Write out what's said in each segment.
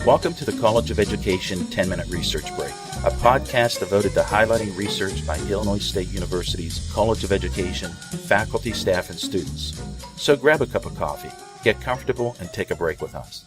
Welcome to the College of Education 10-Minute Research Break, a podcast devoted to highlighting research by Illinois State University's College of Education, faculty, staff, and students. So grab a cup of coffee, get comfortable, and take a break with us.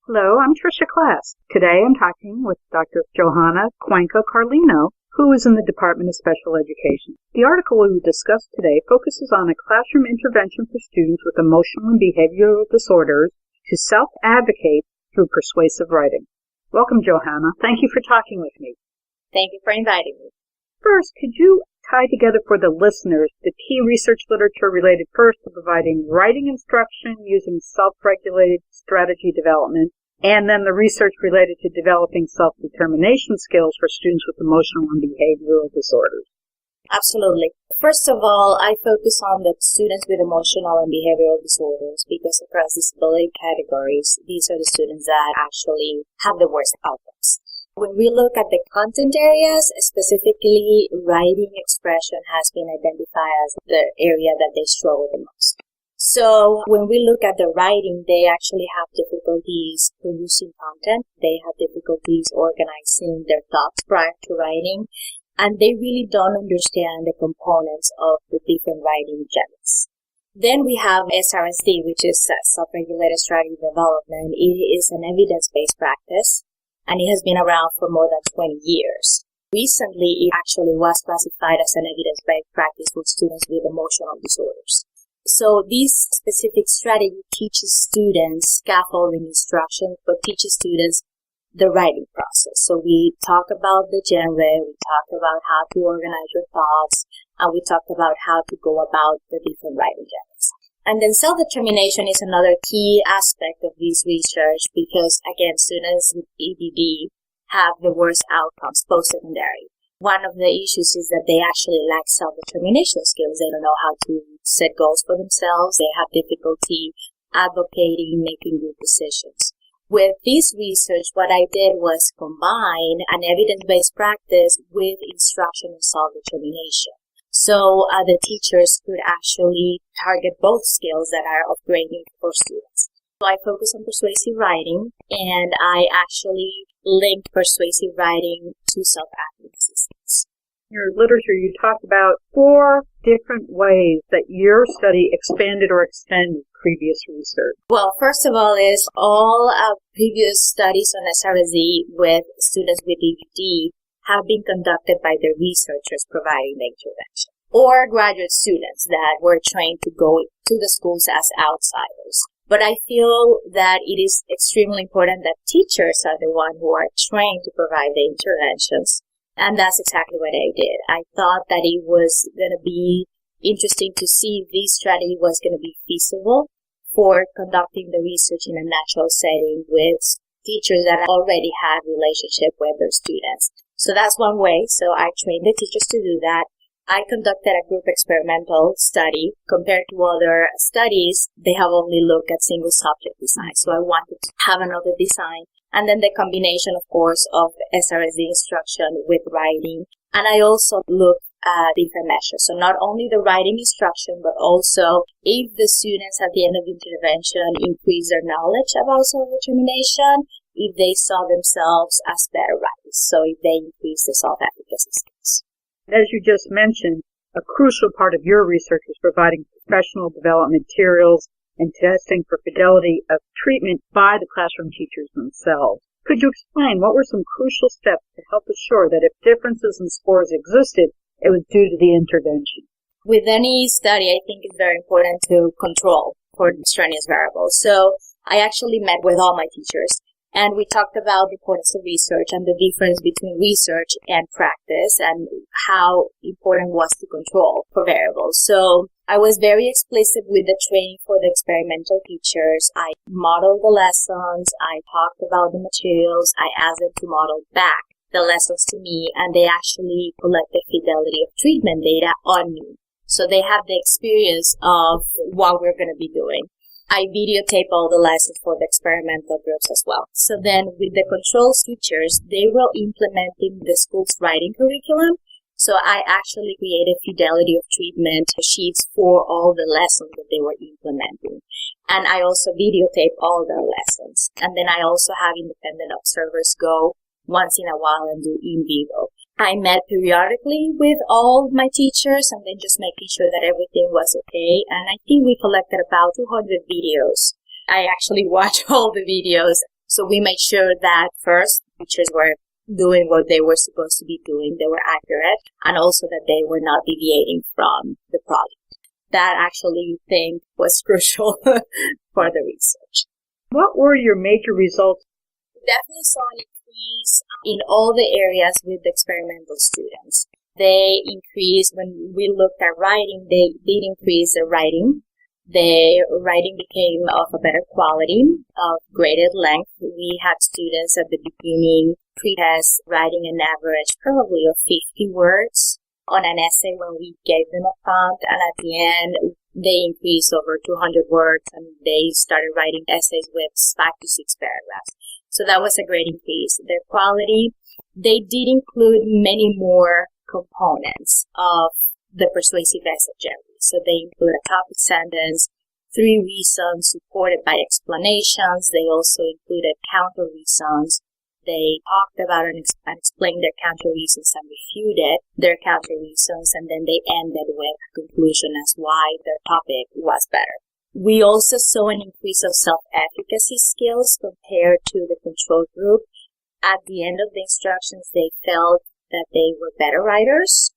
Hello, I'm Tricia Class. Today I'm talking with Dr. Yojanna Cuenca-Carlino, who is in the Department of Special Education. The article we will discuss today focuses on a classroom intervention for students with emotional and behavioral disorders to self-advocate through persuasive writing. Welcome, Yojanna. Thank you for talking with me. Thank you for inviting me. First, could you tie together for the listeners the key research literature related first to providing writing instruction using self-regulated strategy development, and then the research related to developing self-determination skills for students with emotional and behavioral disorders? Absolutely. First of all, I focus on the students with emotional and behavioral disorders because across disability categories, these are the students that actually have the worst outcomes. When we look at the content areas, specifically writing expression has been identified as the area that they struggle the most. So when we look at the writing, they actually have difficulties producing content. They have difficulties organizing their thoughts prior to writing. And they really don't understand the components of the different writing genres. Then we have SRSD, which is self-regulated strategy development. It is an evidence-based practice, and it has been around for more than 20 years. Recently, it actually was classified as an evidence-based practice for students with emotional disorders. So this specific strategy teaches students scaffolding instructions, but teaches students the writing process. So we talk about the genre, we talk about how to organize your thoughts, and we talk about how to go about the different writing genres. And then self-determination is another key aspect of this research because, again, students with EDD have the worst outcomes post-secondary. One of the issues is that they actually lack self-determination skills. They don't know how to set goals for themselves. They have difficulty advocating, making good decisions. With this research, what I did was combine an evidence-based practice with instruction and self-determination. So the teachers could actually target both skills that are of great need for students. So I focus on persuasive writing, and I actually link persuasive writing to self-advocacy skills. In your literature, you talk about 4 different ways that your study expanded or extended previous research. Well, first of all is all previous studies on SRSD with students with EDD have been conducted by the researchers providing the intervention, or graduate students that were trained to go to the schools as outsiders. But I feel that it is extremely important that teachers are the ones who are trained to provide the interventions. And that's exactly what I did. I thought that it was going to be interesting to see if this strategy was going to be feasible for conducting the research in a natural setting with teachers that already had relationship with their students. So that's one way. So I trained the teachers to do that. I conducted a group experimental study. Compared to other studies, they have only looked at single subject design. So I wanted to have another design. And then the combination, of course, of SRSD instruction with writing. And I also looked at different measures. So not only the writing instruction, but also if the students at the end of the intervention increase their knowledge about self-determination, if they saw themselves as better writers. So if they increase the self-advocacy skills. As you just mentioned, a crucial part of your research is providing professional development materials and testing for fidelity of treatment by the classroom teachers themselves. Could you explain what were some crucial steps to help assure that if differences in scores existed, it was due to the intervention? With any study, I think it's very important to control for extraneous variables. So I actually met with all my teachers, and we talked about the importance of research and the difference between research and practice and how important it was to control for variables. So I was very explicit with the training for the experimental teachers. I modeled the lessons. I talked about the materials. I asked them to model back the lessons to me, and they actually collected fidelity of treatment data on me. So they have the experience of what we're going to be doing. I videotape all the lessons for the experimental groups as well. So then with the control teachers, they were implementing the school's writing curriculum. So I actually created Fidelity of treatment sheets for all the lessons that they were implementing. And I also videotape all their lessons. And then I also have independent observers go once in a while and do in vivo. I met periodically with all my teachers and then just making sure that everything was okay. And I think we collected about 200 videos. I actually watched all the videos. So we made sure that first teachers were doing what they were supposed to be doing. They were accurate, and also that they were not deviating from the product. That actually think was crucial for the research. What were your major results? We definitely saw an increase in all the areas with the experimental students. They increased, when we looked at writing, they did increase their writing. The writing became of a better quality, of graded length. We had students at the beginning pre-test writing an average probably of 50 words on an essay when we gave them a prompt, and at the end they increased over 200 words and they started writing essays with 5 to 6 paragraphs. So that was a great increase. Their quality, they did include many more components of the persuasive essay generally. So they include a topic sentence, 3 reasons supported by explanations. They also included counter reasons. They talked about and explained their counter reasons and refuted their counter reasons, and then they ended with a conclusion as why their topic was better. We also saw an increase of self-efficacy skills compared to the control group. At the end of the instructions, they felt that they were better writers,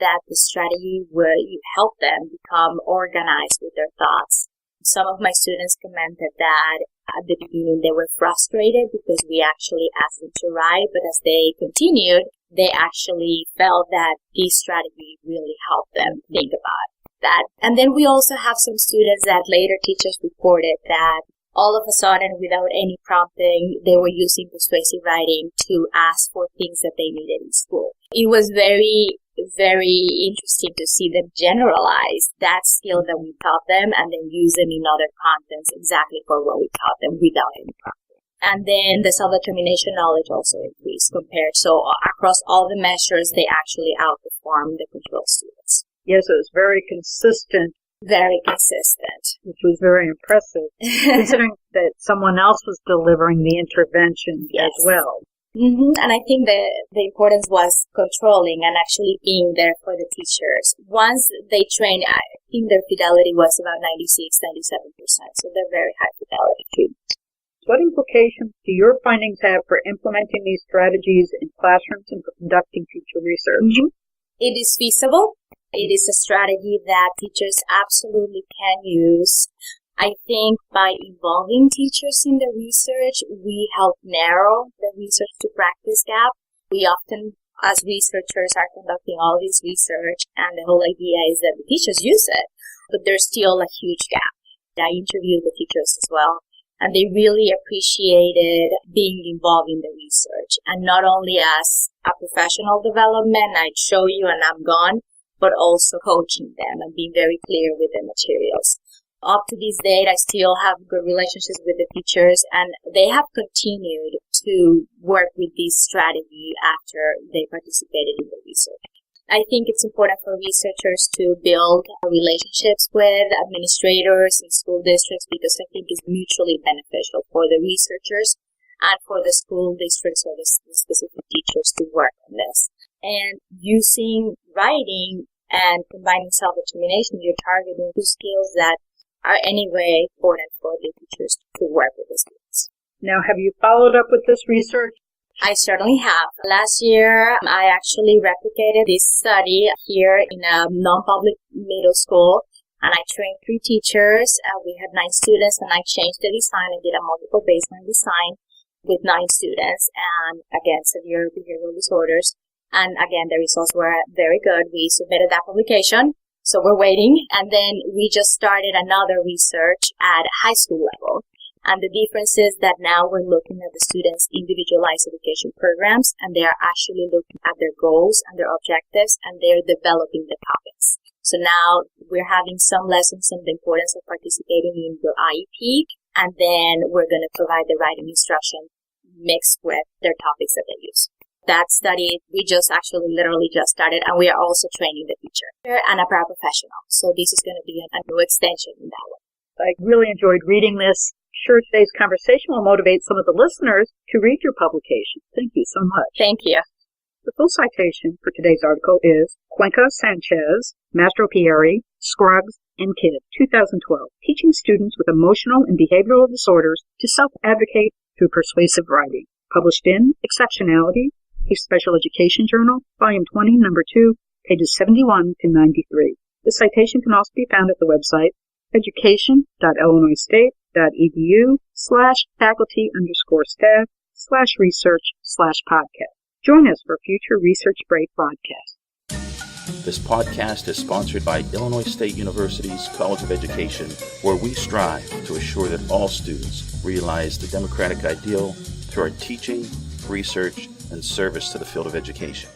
that the strategy would help them become organized with their thoughts. Some of my students commented that at the beginning they were frustrated because we actually asked them to write, but as they continued, they actually felt that this strategy really helped them think about that. And then we also have some students that later teachers reported that all of a sudden, without any prompting, they were using persuasive writing to ask for things that they needed in school. It was very interesting to see them generalize that skill that we taught them and then use them in other contents exactly for what we taught them without any prompting. And then the self-determination knowledge also increased compared. So across all the measures, they actually outperformed the control students. Yes, it was very consistent. Very consistent. Which was very impressive, considering that someone else was delivering the intervention as well. Mm-hmm. And I think the importance was controlling and actually being there for the teachers. Once they trained, I think their fidelity was about 96-97%, so they're very high fidelity treatment. What implications do your findings have for implementing these strategies in classrooms and for conducting future research? Mm-hmm. It is feasible. It is a strategy that teachers absolutely can use. I think by involving teachers in the research, we help narrow the research to practice gap. We often, as researchers, are conducting all this research, and the whole idea is that the teachers use it, but there's still a huge gap. I interviewed the teachers as well, and they really appreciated being involved in the research, and not only as a professional development, I'd show you and I'm gone, but also coaching them and being very clear with the materials. Up to this date, I still have good relationships with the teachers, and they have continued to work with this strategy after they participated in the research. I think it's important for researchers to build relationships with administrators and school districts because I think it's mutually beneficial for the researchers and for the school districts or the specific teachers to work on this. And using writing and combining self-determination, you're targeting 2 skills that are anyway important for the teachers to work with the students. Now, have you followed up with this research? I certainly have. Last year, I actually replicated this study here in a non-public middle school, and I trained 3 teachers. We had 9 students, and I changed the design. I did a multiple baseline design with 9 students, and again, severe behavioral disorders. And again, the results were very good. We submitted that publication, so we're waiting. And then we just started another research at high school level. And the difference is that now we're looking at the students' individualized education programs, and they are actually looking at their goals and their objectives, and they're developing the topics. So now we're having some lessons on the importance of participating in your IEP, and then we're going to provide the writing instruction mixed with their topics that they use. That study, we just actually literally just started, and we are also training the teacher and a paraprofessional. So this is going to be a new extension in that way. I really enjoyed reading this. Sure, today's conversation will motivate some of the listeners to read your publication. Thank you so much. Thank you. The full citation for today's article is Cuenca-Sanchez, Mastropieri, Scruggs, and Kidd, 2012, Teaching Students with Emotional and Behavioral Disorders to Self-Advocate Through Persuasive Writing, published in Exceptionality, a special education journal, volume 20, number 2, pages 71 to 93. The citation can also be found at the website education.illinoisstate.edu/faculty_staff/research/podcast. Join us for a future Research Break broadcast. This podcast is sponsored by Illinois State University's College of Education, where we strive to assure that all students realize the democratic ideal through our teaching, research, and service to the field of education.